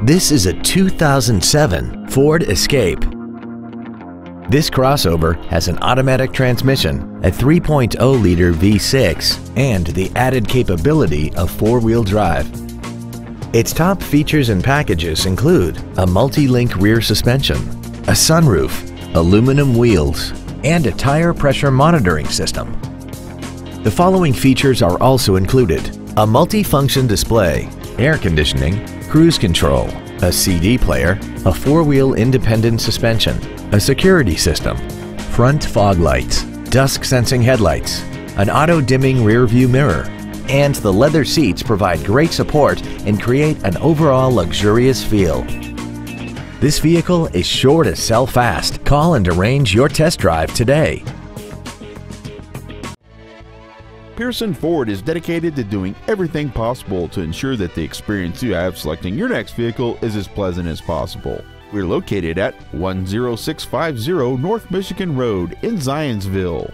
This is a 2007 Ford Escape. This crossover has an automatic transmission, a 3.0-liter V6, and the added capability of four-wheel drive. Its top features and packages include a multi-link rear suspension, a sunroof, aluminum wheels, and a tire pressure monitoring system. The following features are also included: a multi-function display, air conditioning, cruise control, a CD player, a four-wheel independent suspension, a security system, front fog lights, dusk sensing headlights, an auto-dimming rear-view mirror, and the leather seats provide great support and create an overall luxurious feel. This vehicle is sure to sell fast. Call and arrange your test drive today. Pearson Ford is dedicated to doing everything possible to ensure that the experience you have selecting your next vehicle is as pleasant as possible. We're located at 10650 North Michigan Road in Zionsville.